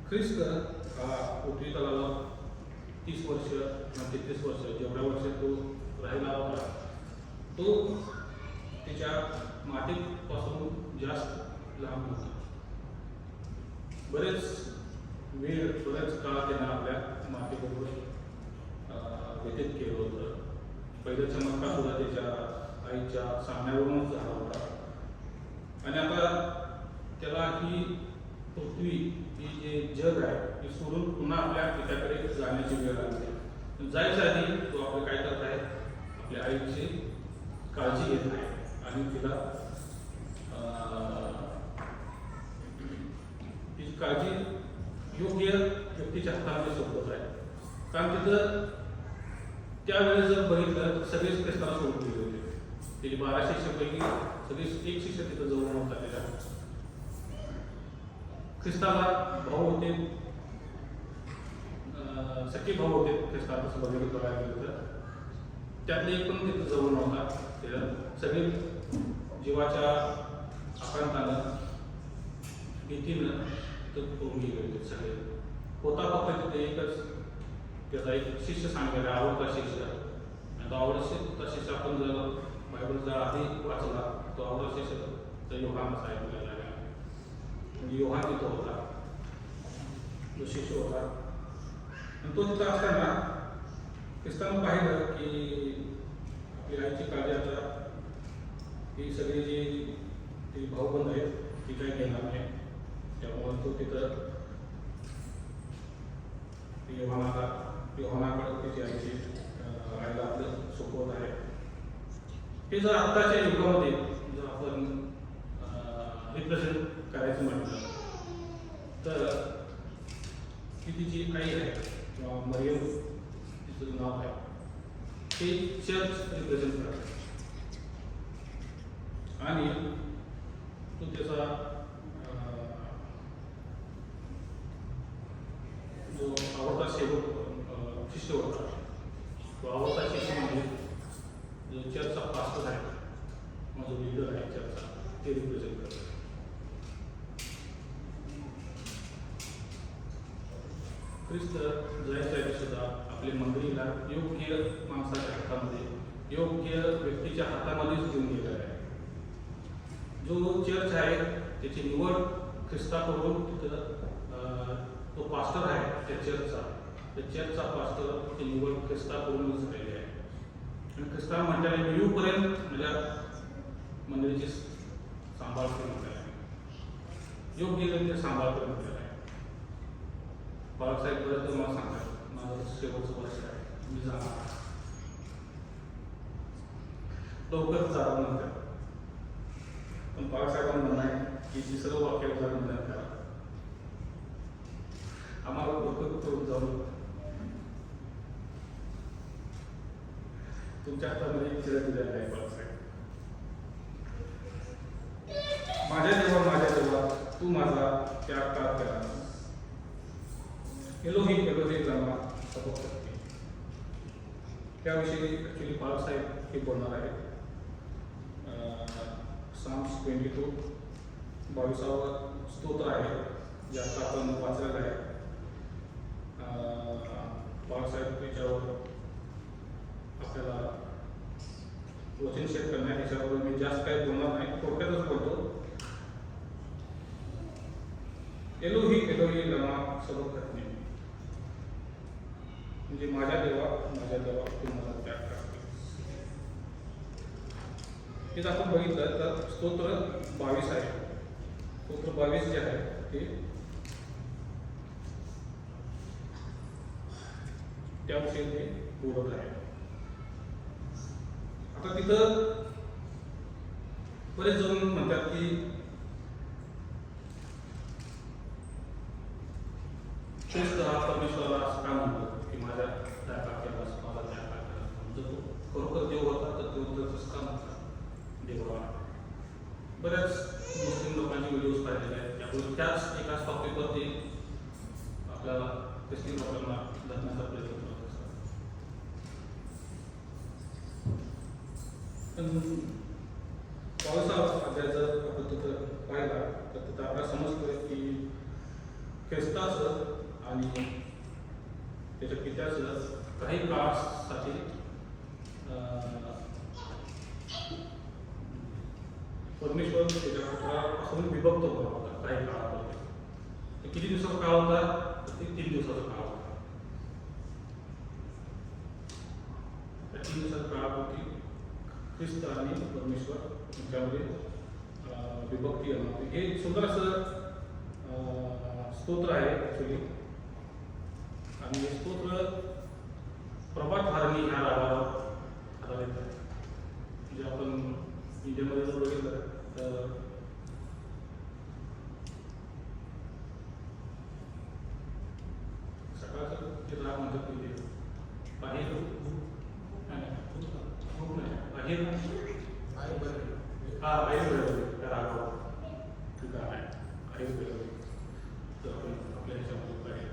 ख्रिस्त हा पृथ्वी तलावर 30 वर्ष किंवा 33 वर्ष जेवढ्या वर्ष तो राहिला होता तो त्याच्या मातीपासून जास्त लांब होता. बरेच काळ त्यानं आपल्या मातेबरोबर व्यतीत केलं होतं. पहिलं चमत्कार सुद्धा त्याच्या आईच्या सांगण्यावरूनच झाला होता. आणि आता त्याला ही पृथ्वी ही जे जग आहे हे सोडून पुन्हा आपल्या पित्याकडे जाण्याची वेळ आली. जायच्या आधी तो आपलं काय करत आहे, आपल्या आईची काळजी घेत आहे आणि तिला तिची काळजी योग्य व्यक्तीच्या हातामध्ये सोबत आहे. कारण तिथं त्यावेळेस जर बघितलं तर सगळेच ख्रिस्ताला सोडून गेले होते. त्याची 12 शिष्यापैकी सगळे एक शिष्य तिथं जवळ नव्हता. त्याच्या ख्रिस्ताला भाऊ होते, सख्खे भाऊ होते ख्रिस्ताला. तसं बघितलं बघायला गेलं तर त्यातले एक पण तिथं जवळ नव्हता. त्याला सगळे जीवाच्या आकांतानं भीतीनं तिथं पळून गेले होते सगळे. होता फक्त तिथे एकच त्याचा एक शिष्य सांगलेला आवडता शिष्य. आणि तो आवडता शिष्य आपण जर बायबलचा आधी वाचला तो आवडता शिष्य तर योहान सांगितलेला आहे. म्हणजे योहान तिथं होता, जो शिष्य होता. आणि तो तिथं असताना ख्रिस्तानं पाहिलं की आपली आईची काळजी आता ही सगळी जी भाऊबंद आहेत ती काही घेणार नाही. त्यामुळे तो तिथं योहानाकडे त्याची आईची आईला आपलं सोपवत आहे. हे जर आत्ताच्या युगामध्ये जर आपण रिप्रेझेंट करायचं म्हटलं तर ती तिची आई आहे किंवा मरियम तिचं नाव आहे ते चर्च रिप्रेझेंट करते. आणि तो त्याचा जो आवडता शिष्य होता तो आवडता शिष्य म्हणजे जो चर्चचा पास्टर आहे किंवा जो लीडर आहे चर्चचा ते रिप्रेझेंट करतो. ख्रिस्त जायच्या सुद्धा आपल्या मंडळीला योग्य माणसाच्या हातामध्ये योग्य व्यक्तीच्या हातामध्येच घेऊन गेलेला आहे. जो चर्च आहे त्याची निवड ख्रिस्ताकडून तिथं तो पास्टर आहे त्या चर्चचा पास्टर ती निवड ख्रिस्ताकडूनच झालेली आहे. आणि ख्रिस्ता म्हटल्याने मी येऊपर्यंत माझ्या मंडळीची सांभाळ करून म्हटलेला आहे, योग्य रीतीने सांभाळ करून म्हटलेला आहे. बाळासाहेब बरं तर मला सांगा माझं शेवटचं वर्ष आहे, मी जाणार लवकर जावं नंतर. पण बाळासाहेबांना म्हणणं आहे की जी सर्व वाक्यावर जाऊन करा आम्हाला डोकं जाऊन तुमच्या हातामध्ये चिरा दिलेला आहे. बाळासाहेब माझ्या देवा तू माझा त्याग का केला. एलोही लामा सबक करते. त्याविषयी ॲक्च्युली बाळासाहेब हे बोलणार आहेत. Psalms 22 22वां स्तोत्र आहे जे आता आपण वाचलेलं आहे. बाळासाहेब त्याच्यावर आपल्याला वचन शेअर करणार. ह्याच्यावर मी जास्त काही बोलणार नाही, थोडक्यातच बोलतो. एलोही लमा सबक करते म्हणजे माझ्या देवा तू मला त्याग करते. हे जर आपण बघितलं तर स्तोत्र 22 आहे. स्तोत्र 22 जे आहे ते त्याविषयी ते बोलत आहे. आता तिथं बरेच जण म्हणतात की ख्रिस्त हा परमेश्वराला असं का म्हणतो की माझ्या त्याग केलास, माझा त्याग केलास. जर तो खरोखर देव होता तर तो तसंच का म्हणतात देवा. बऱ्याच मुस्लिम लोकांचे व्हिडिओज पाहिलेले आहेत. त्यामुळे त्याच एकाच टॉपिकवरती आपल्याला ख्रिस्ती लोकांना धरण्याचा प्रयत्न करत असतात. पण 22 अध्याय जर आपण तिथं पाहिला तर तिथं आपल्याला समजतं की ख्रिस्ताचं आणि त्याच्या पित्याचं काही काळासाठी परमेश्वर त्याच्या पुत्रापासून विभक्त होता काही काळामध्ये. किती दिवसाचा काळ होता? तर ते 3 दिवसाचा काळ होता. त्या 3 दिवसाच्या काळामध्ये ख्रिस्त आणि परमेश्वर यांच्यामध्ये विभक्ती येणार. हे सुंदर असं स्तोत्र आहे ॲक्च्युली. आणि हे स्तोत्र प्रभात धारणी ह्या रागावर आधारित आहे. म्हणजे आपण इंडियामध्ये जर बघितलं तर सकाळचं ते राग म्हणतात की बाहेर बाहेर हा बाहेर त्या रागावर ठीक आहे बाहेर तर आपण आपल्या ह्याच्यामध्ये बाहेर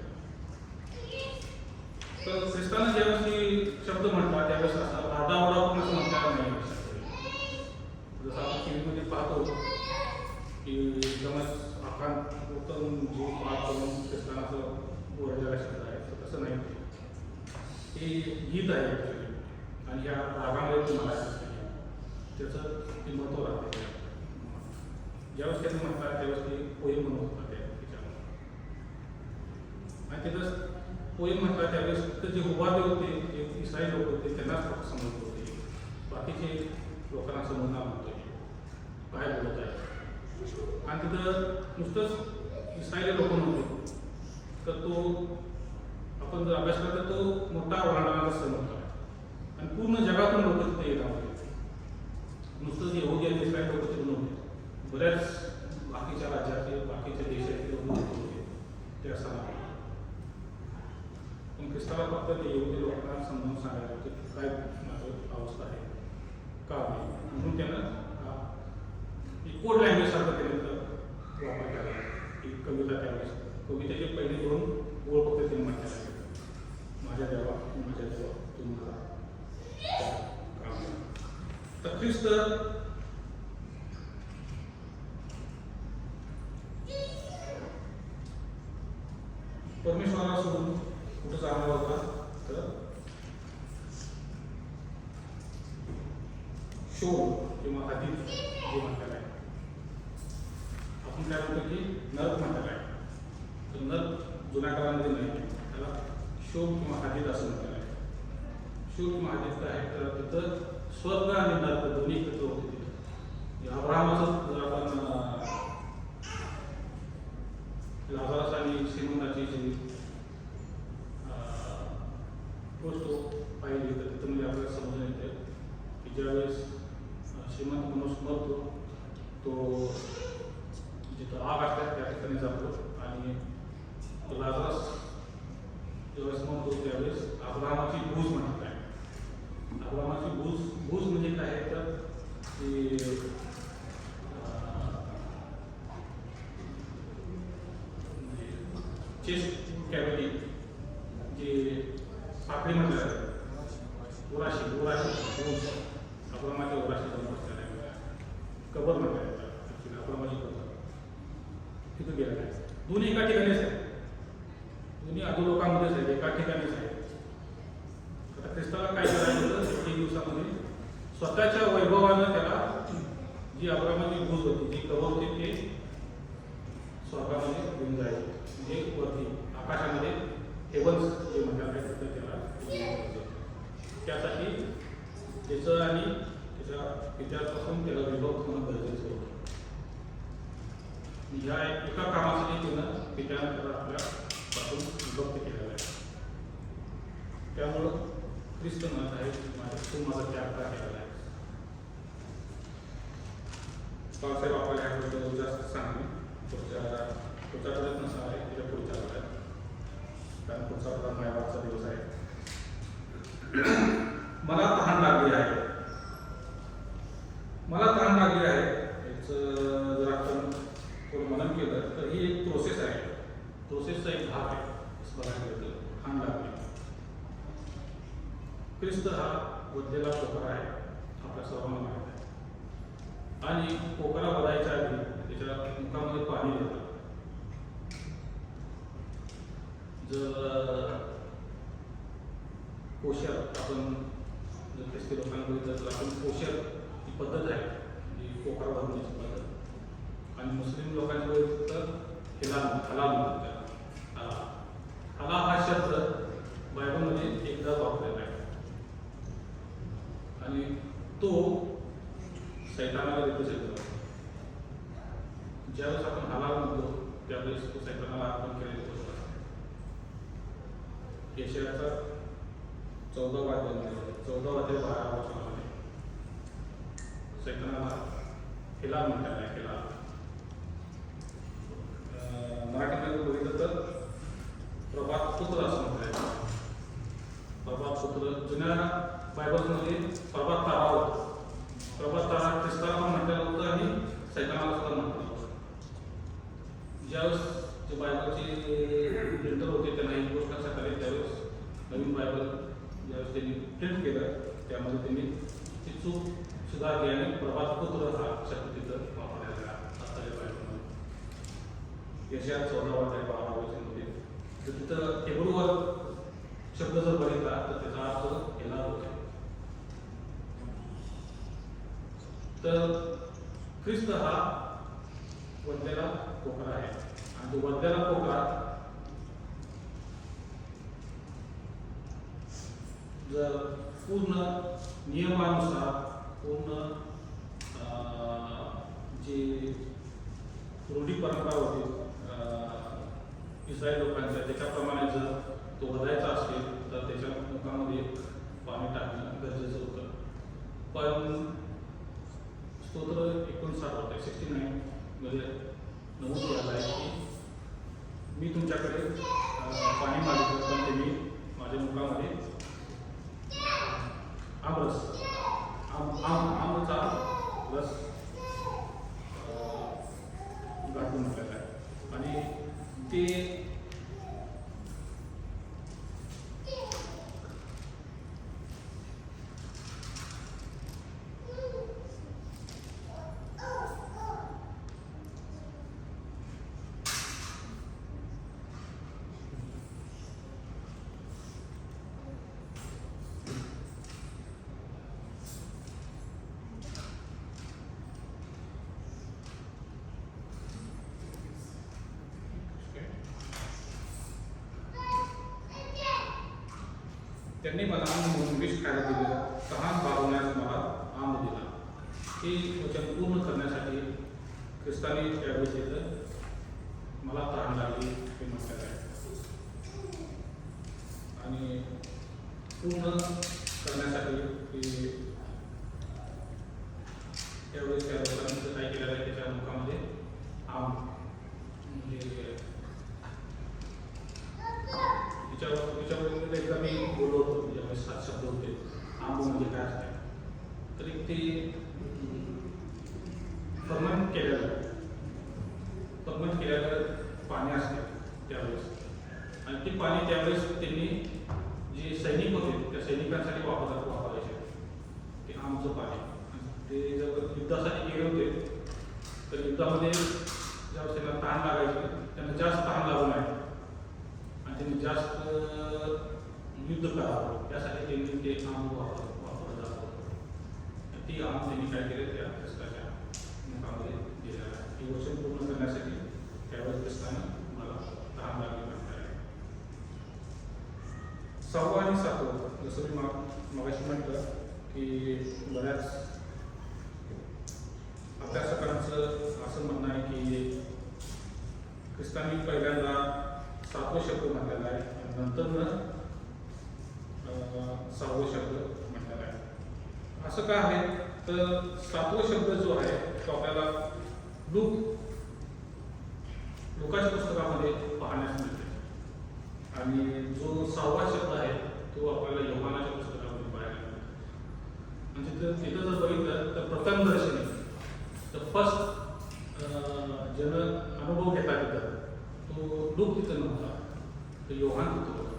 तर ख्रिस्तानं ज्यावेळेस शब्द म्हटला त्यावेळेस असा आरडाओरडा पण असं म्हणता नाही. जसं आपण टी व्हीमध्ये पाहतो की एकदमच आकांत उत्तम जीव पाठ करून ख्रिस्तान असं ओरडलेला शब्द आहे. तर तसं नाही. हे गीत आहे ॲक्च्युली आणि ह्या रागामध्ये तुम्हाला त्याचं ते महत्त्व राहते. ज्यावेळेस त्यांनी म्हणतात त्यावेळेस ते पोएम म्हणत होता त्याच्यामध्ये. आणि तिथं पोएम म्हटला त्यावेळेस फक्त जे उभारले होते जे इस्राईल लोक होते त्यांनाच फक्त समजत होते. बाकीचे लोकांना समजणार नव्हतं काय बोलत आहे. आणि तिथं नुसतंच इस्रायली लोक नव्हते तर तो आपण जर अभ्यास केला तर तो मोठा ओलांडणारा सण होता. आणि पूर्ण जगातून लोक तिथे येणार होते. नुसतंच यहुदी आणि इस्रायल लोक तिथे नव्हते. बऱ्याच बाकीच्या राज्यातले बाकीच्या देशातले लोक होते त्या सणाला. पण ख्रिस्ताला फक्त ते यहुदी लोकांना समजून सांगायला होते काय माझं अवस्था आहे का नाही. म्हणून त्यानं कोड लँग्वेज सारखं त्याने वापर केला. एक कविता त्यावेळेस कवितेचे पहिले 2 ओळ फक्त त्याने म्हटलेला आहे. माझ्या देवा तू मला काम करा. तर ख्रिस्त परमेश्वराला सोडून कुठं जाणार होता तर शोध किंवा हातीत जे म्हणतात आहे आपण काय म्हणतो की नर्क म्हणतात आहे. तर नर्क जुन्या काळामध्ये नाही त्याला शोध किंवा हातीत असं म्हणतात आहे. शोध किंवा हातीत काय आहे तर तिथं स्वर्ग आणि नर्क दोन्ही एकत्र होते. तिथं अब्राहमाचं जर आपण लाजारस आणि श्रीमंताची जी गोष्ट पाहिली तर तिथं म्हणजे आपल्याला समजून येते की ज्यावेळेस श्रीमंत माणूस मरतो तो जिथं आग असतात त्या ठिकाणी जातो आणि लाजारस ज्यावेळेस मरतो त्यावेळेस अब्राहमाची भूज म्हणत आहे. अब्राहमाची भूज म्हणजे काय आहे तर ती चेस्ट कॅव्हिटी जे पाकळी म्हटलं जाते ओराशी भूज अब्राहमाच्या ओराशी जाऊन बसलेला आहे. कबर म्हटलं जातं अब्राहमाची कबर तिथं गेलेलं आहे. दोन्ही एका ठिकाणीच आहेत. दोन्ही अधोलोकांमध्येच आहेत. एका ठिकाणीच आहेत. आता ख्रिस्ताला काय करायचं होतं 3 दिवसामध्ये स्वतःच्या वैभवानं त्याला जी अब्राहमाची भूज होती जी कबर होती ते स्वर्गामध्ये घेऊन जायचं. म्हणजे वरती आकाशामध्ये हेवन्स जे म्हणतात तिथं त्याला त्यासाठी त्याचं आणि त्याच्या पित्यापासून त्याला विभक्त होणं गरजेचं होतं. ह्या एका कामासाठी त्यानं पित्यानं त्याला आपल्यापासून विभक्त केलेलं आहे. त्यामुळं ख्रिस्त म्हणत आहे तू माझा त्याग का केलेला आहे. पावसाहेब आपल्याला ह्याबद्दल जास्त सांगणे पुढचा प्रयत्न असा आहे त्याच्या पुढच्या आठवड्यात. कारण पुढचा आठवडा मायवारचा दिवस आहे. मला तहान लागली आहे. मला तहान लागली आहे याचं जर आपण थोडं मनन केलं तर ही एक प्रोसेस आहे. प्रोसेसचा एक भाग आहे. बघायला गेलं तर तहान लागली. ख्रिस्त हा वधलेला पोकरा आहे आपल्या सर्वांना माहीत आहे. आणि पोकरा वधायच्या आधी त्याच्या मुखामध्ये पाणी देतात. जर कोशर आपण जर ख्रिस्ती लोकांना बघितलं तर आपण कोशर ही पद्धत आहे जी कोकार बांधण्याची पद्धत, आणि मुस्लिम लोकांची बघितलं तर हलाल म्हणतात त्याला. हलाल हा शब्द बायबलमध्ये एकदा वापरलेला आहे आणि तो सैतानाला रिप्रेझेंट करतो. ज्यावेळेस आपण हलाल म्हणतो त्यावेळेस तो सैतानाला अर्पण केलेली गोष्ट असते. यशायाचा 14वा अध्याय 12 वचनामध्ये सैतानाला हिलाल म्हणतात आहे. हिलाल मराठीमध्ये बघितलं तर प्रभात पुत्र असं म्हटलं आहे. प्रभात पुत्र जुन्या बायबलमध्ये प्रभात तारा होता. प्रभात तारा ख्रिस्ताला पण म्हटलेलं होतं आणि सैतानाला सुद्धा म्हटलेलं होतं. ज्यावेळेस जे बायबलचे प्रिंटर होते त्यांना ही गोष्ट लक्षात आली, त्यावेळेस नवीन बायबल ज्यावेळेस त्यांनी प्रिंट केलं त्यामध्ये त्यांनी ती चूक सुधारली आणि प्रभात पुत्र हा शब्द तिथं वापरलेला असलेल्या बायबलमध्ये. यशायात 14वा अध्याय 12 वचनामध्ये तर तिथं हेब्रूवर शब्द जर बघितला तर त्याचा अर्थ हिलाल होते. तर ख्रिस्त हा वधलेला कोकरा आहे आणि तो वधलेला कोकरा जर पूर्ण नियमानुसार पूर्ण जी रूढी परंपरा होती इस्रायल लोकांच्या त्याच्याप्रमाणे जर तो वधायचा असेल तर त्याच्या मुखामध्ये पाणी टाकणं गरजेचं होतं. पण स्तोत्र 59 मध्ये नमूद केलेलं आहे की मी तुमच्याकडे पाणी मागितलं पण तुम्ही माझ्या मुखामध्ये आमचा रस गाठून म्हटलेला आहे. आणि ते त्यांनी मला म्हणून विष खायला दिलं, तहान भागवण्यास मला आंब दिला. हे वचन पूर्ण करण्यासाठी ख्रिस्ताने त्यावेळेस तिथं मला तहान लागली हे म्हटलेलं आहे. आणि पूर्ण करण्यासाठी की त्यावेळेस त्या लोकांनी काय केलेलं आहे त्याच्या मुखामध्ये आंब म्हणजे तिच्यावर एकदा मी बोललो होतो ज्यावेळेस 7 शब्द होते. आंब म्हणजे काय असते तर ते फर्मेंट केलेलं पाणी असते त्यावेळेस, आणि ते पाणी त्यावेळेस त्यांनी जे सैनिक होते त्या सैनिकांसाठी वापरायचे ते आमचं पाणी. ते जर युद्धासाठी गेले होते तर युद्धामध्ये ज्यावेळेस त्यांना तहान लागायची त्यांना जास्त तहान लागू नये आणि त्यांनी जास्त युद्ध करावं यासाठी त्यांनी ते आंब वापरलं जात होतं. ती आंब त्यांनी काय केले त्या ख्रिस्ताच्या मुखामध्ये दिलेलं आहे. ही वचन पूर्ण करण्यासाठी त्यावेळेस ख्रिस्तानं मला तहान लागली म्हणता येईल. 6वं आणि 7वं जसं मी मगाशी म्हटलं की बऱ्याच अभ्यासकांचं असं म्हणणं आहे की ख्रिस्तांनी पहिल्यांदा 7वं शब्द म्हटलेला आहे आणि नंतर 6वं शब्द म्हटलेला आहे. असं का आहे तर 7वं शब्द जो आहे तो आपल्याला लुकाच्या पुस्तकामध्ये पाहण्यास मिळते आणि जो 6वा शब्द आहे तो आपल्याला योहानाच्या पुस्तकामध्ये पाहायला मिळतो. म्हणजे तिथं जर बघितलं तर प्रथमदर्शनी तर फर्स्ट ज्यानं अनुभव घेतला तिथं तो लूक तिथं नव्हता, तो योहान तिथं होता.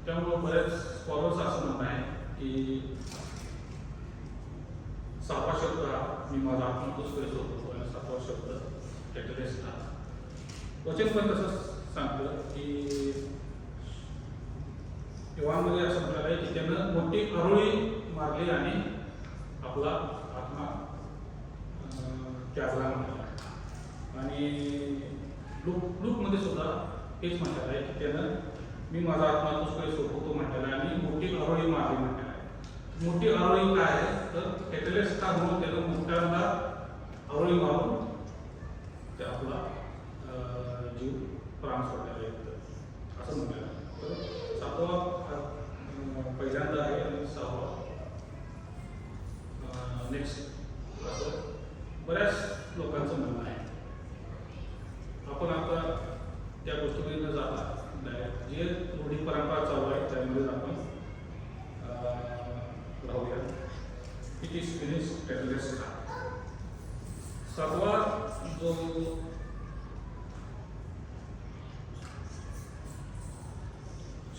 त्यामुळं बरेच स्कॉलर्स असं म्हणणं आहे की 6वा शब्द हा मी माझा आत्मतोच करत होतो आणि 7वा शब्द टेटरेस्ट हा. वचन पण तसंच सांगतं की तेव्हामध्ये असं म्हटलं आहे की त्यानं मोठी आरोळी मारली आणि आपला आत्मा त्यागला म्हटला. आणि लूकमध्ये सुद्धा हेच म्हटलेलं आहे की त्यानं मी माझा आत्मा तुझकडे सोपवतो म्हटलेला आहे आणि मोठी आरोळी मारली म्हटलेला आहे. मोठी आरोळी काय आहे तर कॅटलिस्ट का म्हणून त्यानं मोठ्यांदा आरोळी मारून ते आपला जीव प्राण सोडलेला आहे असं म्हटलेलं आहे. तर सातवा पहिल्यांदा आहे आणि सहावा नेक्स्ट असं बऱ्याच लोकांचं म्हणणं आहे. आपण आता त्या गोष्टीमध्ये न जाता जे रूढी परंपरा चालू आहे त्यामध्ये आपण राहूया. It is finish catalyst. सातवा जो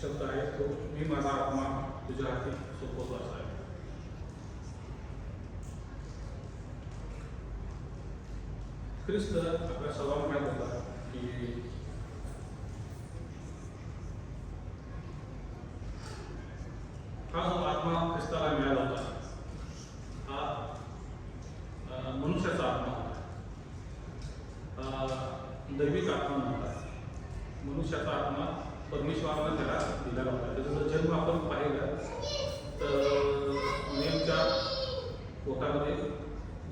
शब्द आहे तो मी माझा आत्मा तुझ्या हाती सोपवतो असा आहे. ख्रिस्त आपल्या सर्वांना माहीत होता की हा जो आत्मा ख्रिस्ताला मिळाला होता हा मनुष्याचा आत्मा होता. दैविक आत्मा नव्हता. मनुष्याचा आत्मा परमेश्वरानं त्याला दिलेला होता. त्याचा जर जन्म आपण पाहिलं तर मरियमच्या पोटामध्ये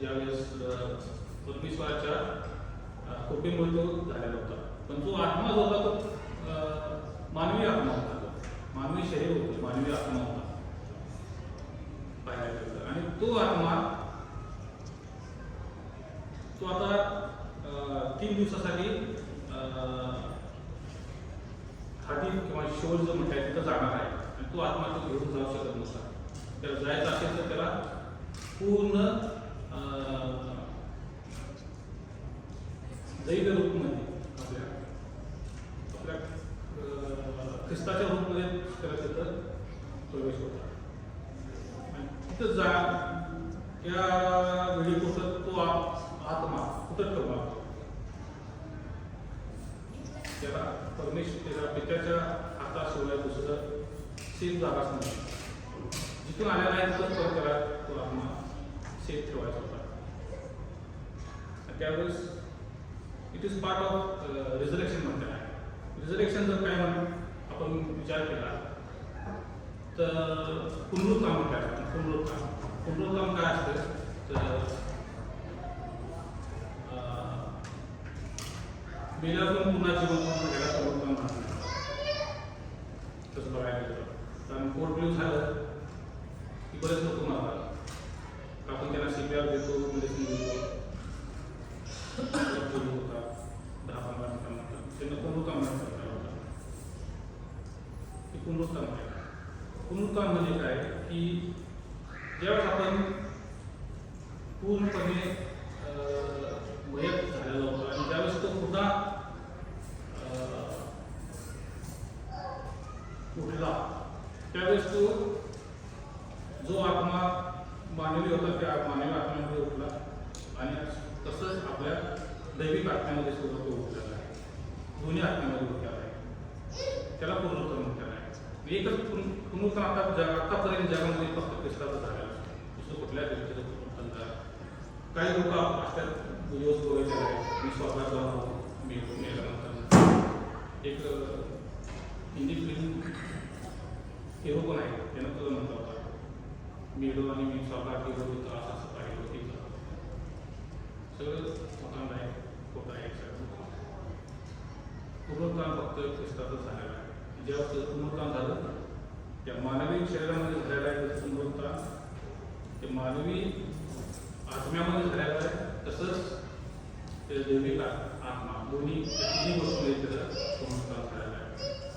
ज्यावेळेस परमेश्वराच्या कृपेमुळे तो झालेला होता. पण जो आत्मा जो होता तो मानवी आत्मा होता. मानवी शरीर होतं, मानवी आत्मा होता पाहायला गेलं. आणि तो आत्मा तो आता 3 दिवसासाठी हाती किंवा शोल जो म्हणताय तिथं जाणार आहे. आणि तो आत्मा तो घेऊन जाऊ शकत नव्हता. त्याला जायचं असेल तर त्याला पूर्ण दैव रूपमध्ये आपल्या ख्रिस्ताच्या रूपमध्ये त्याला तिथं प्रवेश होता. आणि तिथं जा त्या वेळी कुठं तो आत्मा कुठं ठेवला त्याला त्याच्या पित्याच्या हाताशिवाय दुसरं सेफ जागाच नाही. जिथून आलेला आहे तिथं परत त्याला तो आत्मा सेफ ठेवायचा होता. त्यावेळेस it is part of reservation म्हणतात आहे. रिझर्वेशन जर काय म्हणून आपण विचार केला तर पुनरुत्थान म्हणतात. पुनरुत्थान काय असतं तर मेल्यातून पुन्हा जीवन घ्यायला पुनरुत्थान म्हणतात. तसं बघायला गेलं कारण पोर्टब्ल्यू झालं की बरेच लोक मारतात. आपण त्यांना CPR देतो, मेडिसिन देतो, होतात 10-15 मिनिटांनंतर त्यांना पुनरुत्थान म्हणतात. पुनरुत्थान म्हणजे काय की ज्यावेळेस आपण पूर्णपणे मयत झालेला होता आणि ज्यावेळेस तो पुन्हा उठला त्यावेळेस तो जो आत्मा मानवी होता त्या मानवी आत्म्यामध्ये उठला आणि तसंच आपल्या दैविक आत्म्यामध्ये सुद्धा तो उठलेला आहे. दोन्ही आत्म्यामध्ये उठलेला आहे. त्याला पुनरुत्थान म्हटलेलं आहे. एकच पुनरुत्थान आतापर्यंत जगामध्ये फक्त ख्रिस्ताचं झालेलं आहे. दुसरं कुठल्या व्यक्तीचं पुनरुत्थान झालं. काही लोक असतात दिवस बघायचे आहे मी स्वतः जाऊन मी मेल्यानंतर एक हिंदी फिल्म हिरो पण आहे त्यानं तुझं म्हणता होता मेलो आणि मी स्वतः हिरो होतं असं असं पाहिलं तिथं सगळं स्वतःला आहे खोटं आहे. पुनरुत्थान फक्त ख्रिस्ताचं झालेलं आहे. जेव्हा पुनरुत्थान झालं त्या मानवी शरीरामध्ये झालेलं आहे तसं पुनरुत्थान ते मानवी आत्म्यामध्ये झालेलं आहे. तसंच ते दैविक आत्मा दोन्ही गोष्टीमध्ये त्याचं पुनरुत्थान झालेलं आहे.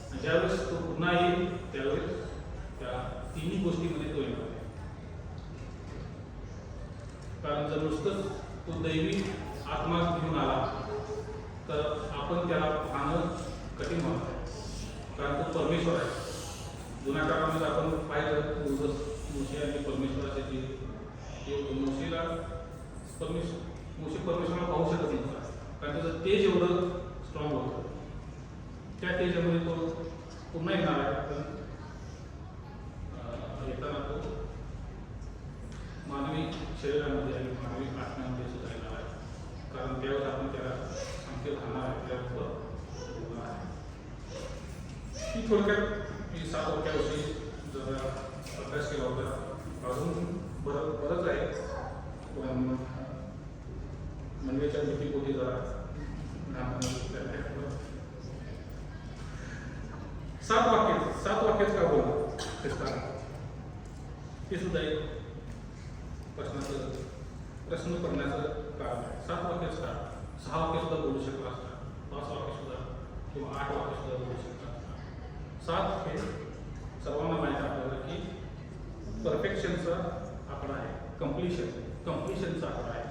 आणि ज्यावेळेस तो पुन्हा येईल त्यावेळेस त्या तिन्ही गोष्टीमध्ये तो येणार आहे. कारण जर नुसतंच तो दैवी आत्मा घेऊन आला तर आपण त्याला पाहणं कठीण होणार आहे. कारण तो परमेश्वर आहे. जुन्या काळामध्ये आपण पाहिलं मोशे आणि परमेश्वराचे जे मोशेला मोशे परमेश्वराला पाहू शकत नव्हता कारण त्याचं तेज एवढं स्ट्रॉंग होतं. त्या त्याच्यामध्ये तो पुन्हा येणार आहे, पण येताना तो मानवी शरीरामध्ये आणि मानवी आत्म्यामध्ये सुद्धा येणार आहे. कारण त्यावेळेस आपण त्याला संकेत घालणार आहे, त्यावर बोलणार आहे. ही थोडक्यात मी 7 वाक्याविषयी जरा अभ्यास केला होता. अजून बरंच आहे, पण मनवेच्या भीतीपोटी जरा 7 वाक्यात का बोलणार ख्रिस्ताना, ते सुद्धा एक प्रश्न करण्याचं कारण आहे. 7 वाक्याच का, 6 वाक्य सुद्धा बोलू शकला असता, 5 वाक्य सुद्धा किंवा 8 वाक्य सुद्धा बोलू शकला असता. 7 हे सर्वांना माहीत आहे आपल्याला की परफेक्शनचा आकडा आहे, कम्प्लिशनचा आकडा आहे.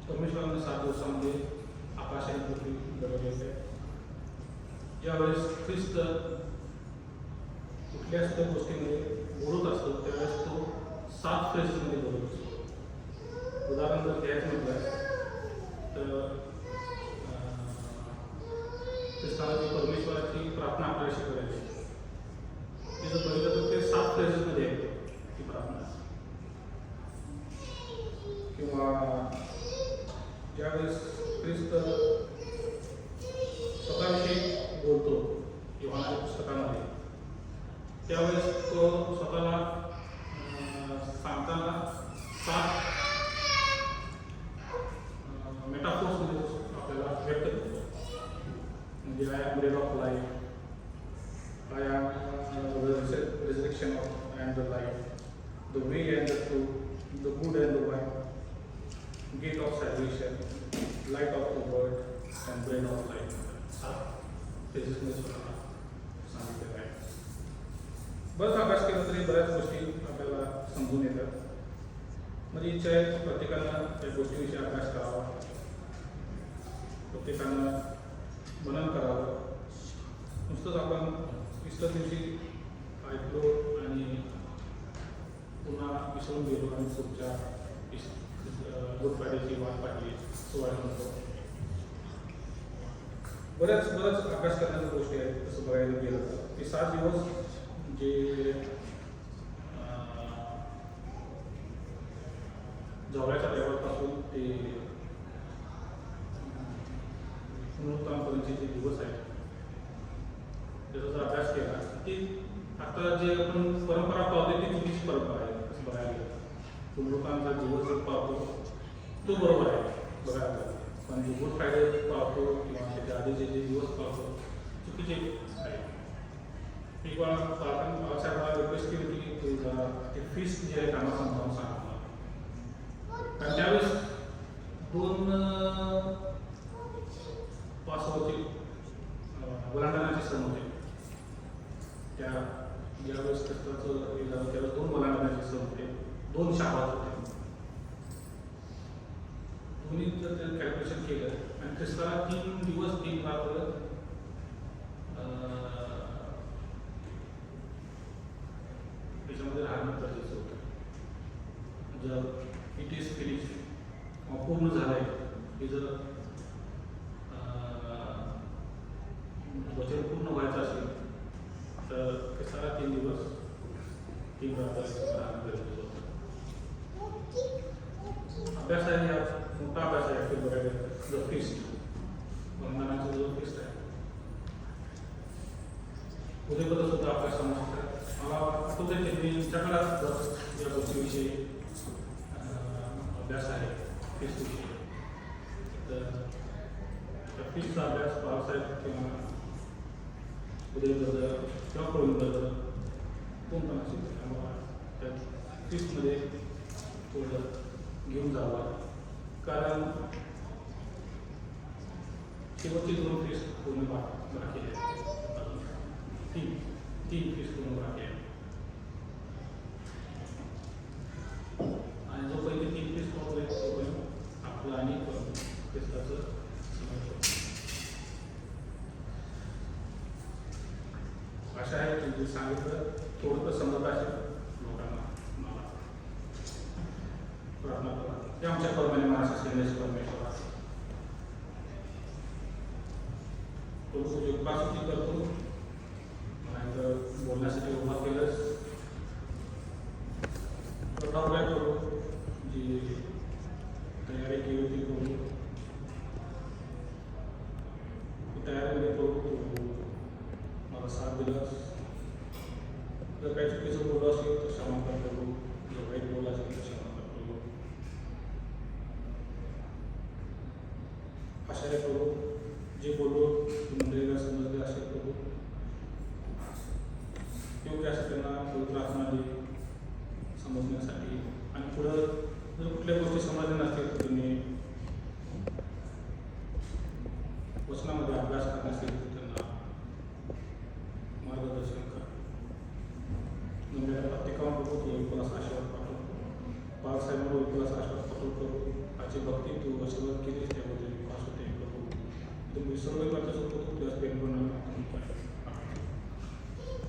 परमेश्वरानं 7 दिवसामध्ये आकाश आणि पृथ्वी बनवलेले आहे. ज्यावेळेस ख्रिस्त कुठल्याच त्या गोष्टीमध्ये बोलत असतो त्यावेळेस तो 7 फेजेसमध्ये बोलत असतो. उदाहरण जर घ्यायचं म्हटलं तर ख्रिस्ताला जी परमेश्वराची प्रार्थना आपल्याला शिकवायची, ते जर बघितलं तर ते 7 फेजेसमध्ये आहे ती प्रार्थना. किंवा ज्यावेळेस ख्रिस्त स्वतःविषयी बोलतो योहानाच्या पुस्तकामध्ये, त्यावेळेस तो स्वतःला सांगताना 7 मेटाफोर्समध्ये आपल्याला व्यक्त करतो. म्हणजे I am bread of life, I am resurrection of and the life, the way and the truth, the good and the white, gate of salvation, light of the world and bread of life. 7 फेजेसमध्ये स्वतःला सांगितलेलं आहे. बरंच अभ्यास केला तरी बऱ्याच गोष्टी आपल्याला समजून येतात. माझी इच्छा आहे प्रत्येकानं त्या गोष्टीविषयी अभ्यास करावा, प्रत्येकानं मनन करावं. नुसतंच आपण ईस्टर दिवशी ऐकलो आणि पुन्हा विसरून गेलो आणि पुढच्या गुड फ्रायडेची वाट पाहिली सोहळा म्हणतो. बऱ्याच अभ्यास करण्याच्या गोष्टी आहेत. तसं बघायला गेलं तर ते 7 दिवस जे जवळच्या लेवलपासून ते पुनरुत्थानपर्यंतचे जे दिवस आहेत त्याचा जर अभ्यास केला की आता जे आपण परंपरा पावते ती चुकीची परंपरा आहे. असं बघायला गेलं पुनरुत्थानचा दिवस जर पावतो तो बरोबर आहे बघायला, पण जे गुड फ्रायडे पावतो किंवा त्याच्या आधीचे जे दिवस पावतो चुकीचे आहे. एक वेळा आपण बाळासाहेबांना रिक्वेस्ट केली होती की ते फीस जे आहे त्यांना समजावून सांगा. कारण त्यावेळेस 2 पासवरचे वलांडणाचे सण होते. ज्यावेळेस ख्रिस्ताचं हे झालं त्यावेळेस 2 वलांडणाचे सण होते, 2 शाबात होते. दोन्ही जर त्याचं कॅल्क्युलेशन केलं आणि ख्रिस्ताला 3 दिवस 3 रात्र त्याच्यामध्ये राहणं गरजेचं होतं. जर इट इज फिनिश पूर्ण झालं आहे हे जर वचन पूर्ण व्हायचं असेल तर ख्रिस्ताला 3 दिवस 3 रात्र राहणं गरजेचं होतं. अभ्यास आहे, हा मोठा अभ्यास आहे. ॲक्च्युअली बघायला द फिस्ट बंधनाचा जो फिस्ट आहे उद्याबद्दल सुद्धा अभ्यास समजतात. मला आठवतं की त्यांच्याकडे या गोष्टीविषयी अभ्यास आहे फिस्टविषयी. तर त्या फिस्टचा अभ्यास बाळासाहेब किंवा उदयबद्दल किंवा प्रवीणबद्दल कोण पण असेल त्यामुळे त्या फिस्टमध्ये थोडं घेऊन जावं. कारण शेवटची 2 फिस्ट पूर्ण बाकी आहेत. 3 फिस्ट पूर्ण बाकी आहेत. आणि जोपर्यंत 3 फिस्ट होत आहे तोपर्यंत आपलं आणि ख्रिस्ताचं समजतो. अशा आहे की सांगितलं थोडं तर समजत असेल लोकांना. मला प्रार्थना करा ते आमच्या परमाने माणसाचे परमेश्वर ओढावऱ्या करू, जी तयारी केली होती करू, तयारीमध्ये करू तू मला साथ दिलास. जर काही चुकीचं बोललो असेल तर क्षमा करतो, जर वाईट बोलला असेल तर क्षमा करतो. आशाने करू जे बोललो मंडळीला समजले असे करू, योग्य असं त्यांना पवित्र आत्मा दे समजण्यासाठी. आणि पुढं जर कुठल्या गोष्टी समजल्या नसतील तर तुम्ही वचनामध्ये अभ्यास करत असेल तर त्यांना मार्गदर्शन करा. नम्याला प्रत्येकावर बघू तो विपुलास आशीर्वाद पाठवतो. बाळासाहेबांवर विपुलास आशीर्वाद पाठवतो. आजची भक्ती तू वचनावर केली